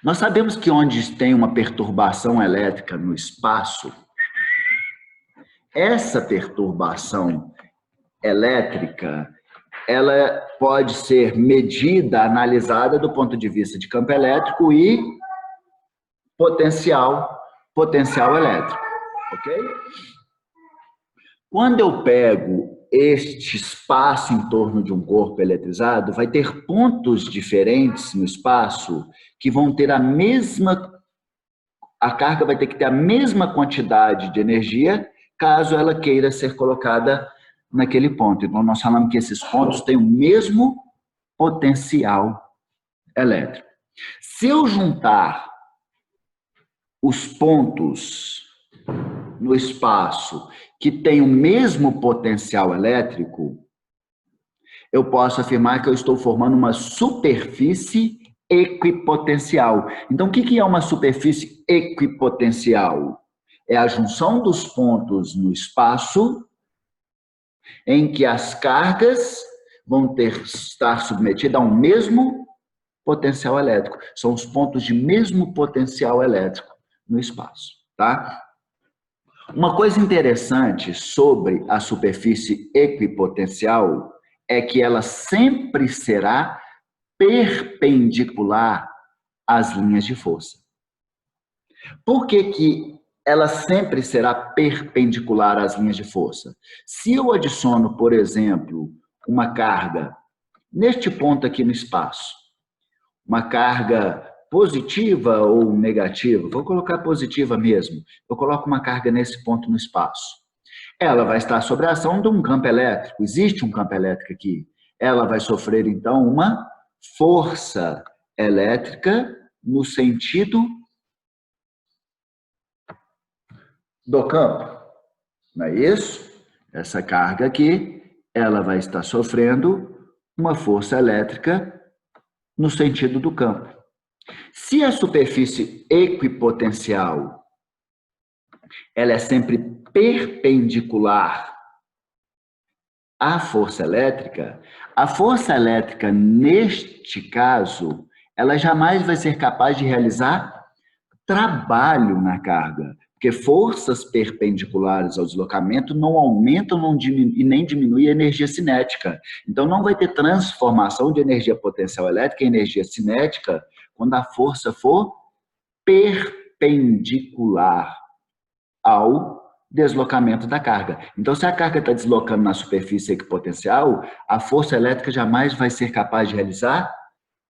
Nós sabemos que onde tem uma perturbação elétrica no espaço, essa perturbação elétrica, ela pode ser medida, analisada do ponto de vista de campo elétrico e potencial elétrico, ok? Quando eu pego este espaço em torno de um corpo eletrizado, vai ter pontos diferentes no espaço que vão ter a carga vai ter que ter a mesma quantidade de energia caso ela queira ser colocada naquele ponto. Então, nós falamos que esses pontos têm o mesmo potencial elétrico. Se eu juntar os pontos no espaço que têm o mesmo potencial elétrico, eu posso afirmar que eu estou formando uma superfície equipotencial. Então, o que é uma superfície equipotencial? É a junção dos pontos no espaço em que as cargas vão estar submetidas a um mesmo potencial elétrico. São os pontos de mesmo potencial elétrico no espaço, tá? Uma coisa interessante sobre a superfície equipotencial é que ela sempre será perpendicular às linhas de força. Por que ela sempre será perpendicular às linhas de força? Se eu adiciono, por exemplo, uma carga neste ponto aqui no espaço, uma carga positiva ou negativa, vou colocar positiva mesmo, eu coloco uma carga nesse ponto no espaço. Ela vai estar sob a ação de um campo elétrico, existe um campo elétrico aqui. Ela vai sofrer, então, uma força elétrica no sentido do campo. Não é isso? Essa carga aqui, ela vai estar sofrendo uma força elétrica no sentido do campo. Se a superfície equipotencial ela é sempre perpendicular à força elétrica, a força elétrica, neste caso, ela jamais vai ser capaz de realizar trabalho na carga, porque forças perpendiculares ao deslocamento não aumentam e nem diminuem a energia cinética. Então, não vai ter transformação de energia potencial elétrica em energia cinética quando a força for perpendicular ao deslocamento da carga. Então, se a carga está deslocando na superfície equipotencial, a força elétrica jamais vai ser capaz de realizar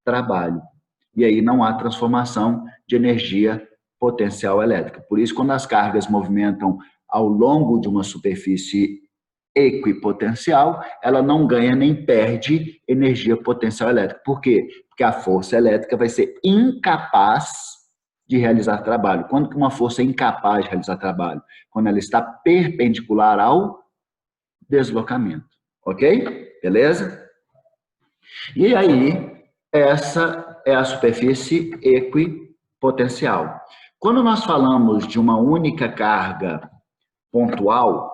trabalho. E aí não há transformação de energia potencial elétrica. Por isso, quando as cargas movimentam ao longo de uma superfície equipotencial, ela não ganha nem perde energia potencial elétrica. Por quê? Porque a força elétrica vai ser incapaz de realizar trabalho. Quando que uma força é incapaz de realizar trabalho? Quando ela está perpendicular ao deslocamento. Ok? Beleza? E aí, essa é a superfície equipotencial. Quando nós falamos de uma única carga pontual,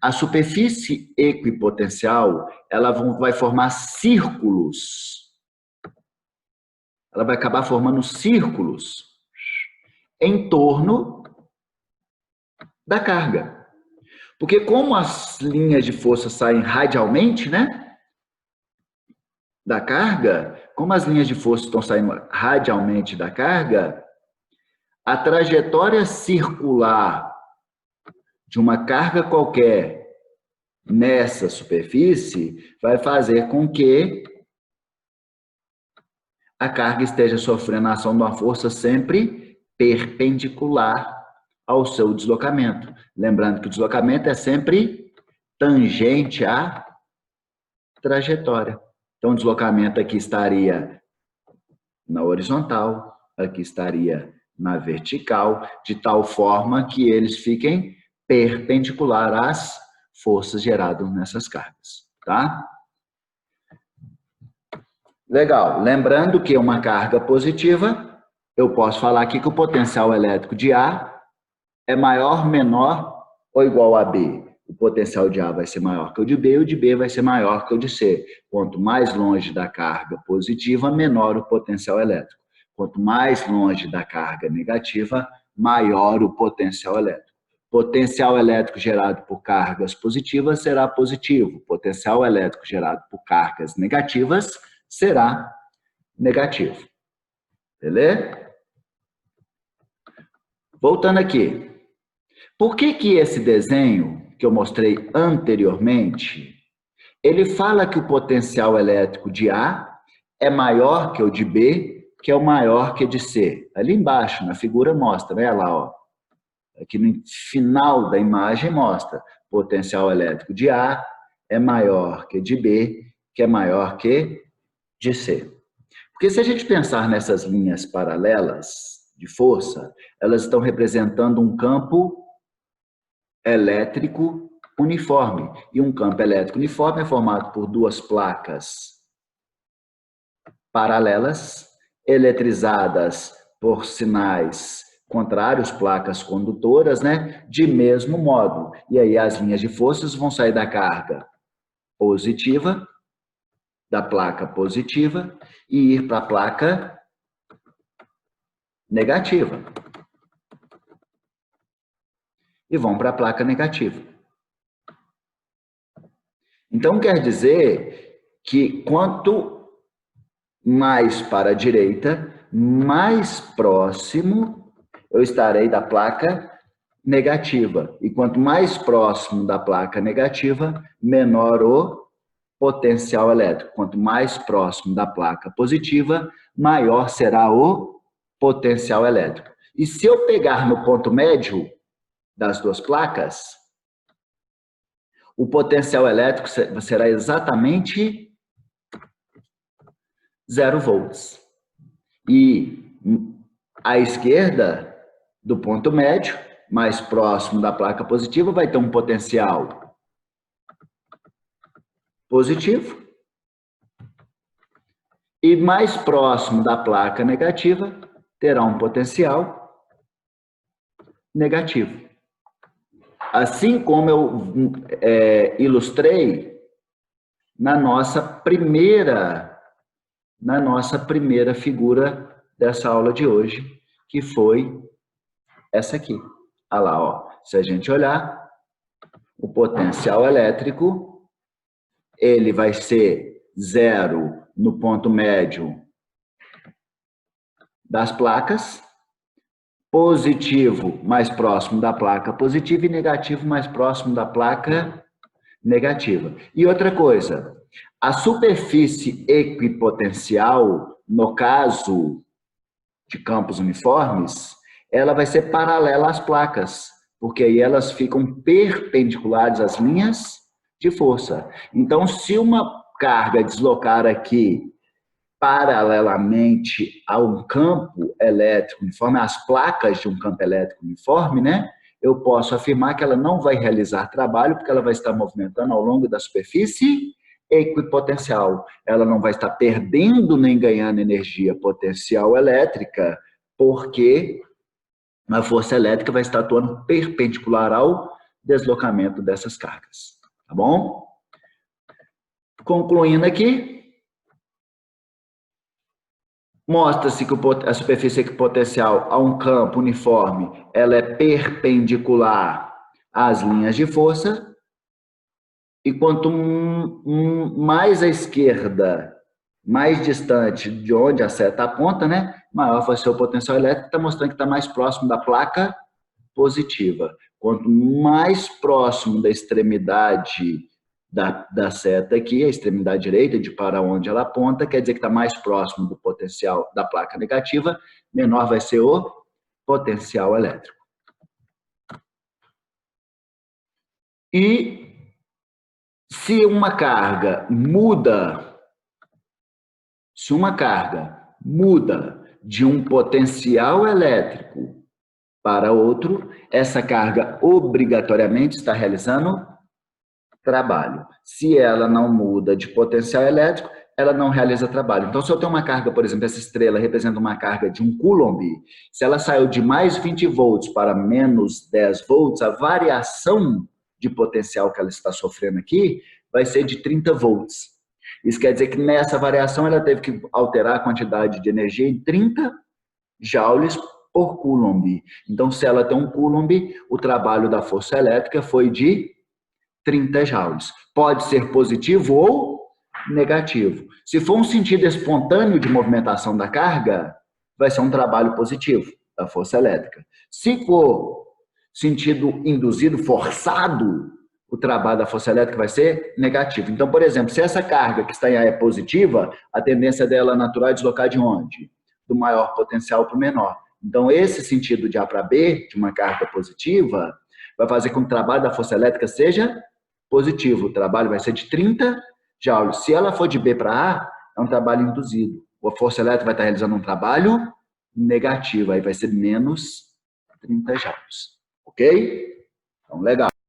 a superfície equipotencial ela vai formar círculos. Ela vai acabar formando círculos em torno da carga. Porque como as linhas de força saem radialmente, né, da carga, como as linhas de força estão saindo radialmente da carga, a trajetória circular de uma carga qualquer nessa superfície vai fazer com que a carga esteja sofrendo a ação de uma força sempre perpendicular ao seu deslocamento. Lembrando que o deslocamento é sempre tangente à trajetória. Então, o deslocamento aqui estaria na horizontal, aqui estaria na vertical, de tal forma que eles fiquem perpendicular às forças geradas nessas cargas, tá? Legal. Lembrando que uma carga positiva, eu posso falar aqui que o potencial elétrico de A é maior, menor ou igual a B. O potencial de A vai ser maior que o de B, e o de B vai ser maior que o de C. Quanto mais longe da carga positiva, menor o potencial elétrico. Quanto mais longe da carga negativa, maior o potencial elétrico. Potencial elétrico gerado por cargas positivas será positivo. Potencial elétrico gerado por cargas negativas será negativo. Beleza? Voltando aqui. Por que esse desenho que eu mostrei anteriormente, ele fala que o potencial elétrico de A é maior que o de B, que é o maior que o de C. Ali embaixo, na figura, mostra, né? Lá, ó. Aqui no final da imagem mostra. Potencial elétrico de A é maior que de B, que é maior que de C. Porque se a gente pensar nessas linhas paralelas de força, elas estão representando um campo elétrico uniforme. E um campo elétrico uniforme é formado por duas placas paralelas, eletrizadas por sinais contrários, placas condutoras, né? De mesmo modo. E aí as linhas de forças vão sair da carga positiva, da placa positiva, e ir para a placa negativa. E vão para a placa negativa. Então, quer dizer que quanto mais para a direita, mais próximo eu estarei da placa negativa. E quanto mais próximo da placa negativa, menor o potencial elétrico. Quanto mais próximo da placa positiva, maior será o potencial elétrico. E se eu pegar no ponto médio das duas placas, o potencial elétrico será exatamente 0 volts. E à esquerda do ponto médio, mais próximo da placa positiva, vai ter um potencial positivo. E mais próximo da placa negativa, terá um potencial negativo. Assim como eu ilustrei na nossa primeira figura dessa aula de hoje, que foi essa aqui. Olha lá, ó. Se a gente olhar, o potencial elétrico, ele vai ser 0 no ponto médio das placas, positivo mais próximo da placa positiva e negativo mais próximo da placa negativa. E outra coisa, a superfície equipotencial, no caso de campos uniformes, ela vai ser paralela às placas, porque aí elas ficam perpendiculares às linhas de força. Então, se uma carga deslocar aqui paralelamente a um campo elétrico uniforme, às placas de um campo elétrico uniforme, né? Eu posso afirmar que ela não vai realizar trabalho, porque ela vai estar movimentando ao longo da superfície equipotencial. Ela não vai estar perdendo nem ganhando energia potencial elétrica, porque a força elétrica vai estar atuando perpendicular ao deslocamento dessas cargas. Tá bom? Concluindo aqui, mostra-se que a superfície equipotencial a um campo uniforme, ela é perpendicular às linhas de força, e quanto mais à esquerda, mais distante de onde a seta aponta, né, maior vai ser o potencial elétrico, está mostrando que está mais próximo da placa positiva. Quanto mais próximo da extremidade da seta aqui, a extremidade direita, de para onde ela aponta, quer dizer que está mais próximo do potencial da placa negativa, menor vai ser o potencial elétrico. E se uma carga muda de um potencial elétrico para outro, essa carga obrigatoriamente está realizando trabalho. Se ela não muda de potencial elétrico, ela não realiza trabalho. Então, se eu tenho uma carga, por exemplo, essa estrela representa uma carga de 1 coulomb, se ela saiu de mais 20 volts para menos 10 volts, a variação de potencial que ela está sofrendo aqui vai ser de 30 volts. Isso quer dizer que nessa variação ela teve que alterar a quantidade de energia em 30 joules por coulomb. Então, se ela tem um coulomb, o trabalho da força elétrica foi de 30 joules. Pode ser positivo ou negativo. Se for um sentido espontâneo de movimentação da carga, vai ser um trabalho positivo da força elétrica. Se for sentido induzido, forçado, o trabalho da força elétrica vai ser negativo. Então, por exemplo, se essa carga que está em A é positiva, a tendência dela natural é deslocar de onde? Do maior potencial para o menor. Então, esse sentido de A para B, de uma carga positiva, vai fazer com que o trabalho da força elétrica seja positivo. O trabalho vai ser de 30 joules. Se ela for de B para A, é um trabalho induzido. A força elétrica vai estar realizando um trabalho negativo, aí vai ser menos 30 joules. Ok? Então, legal.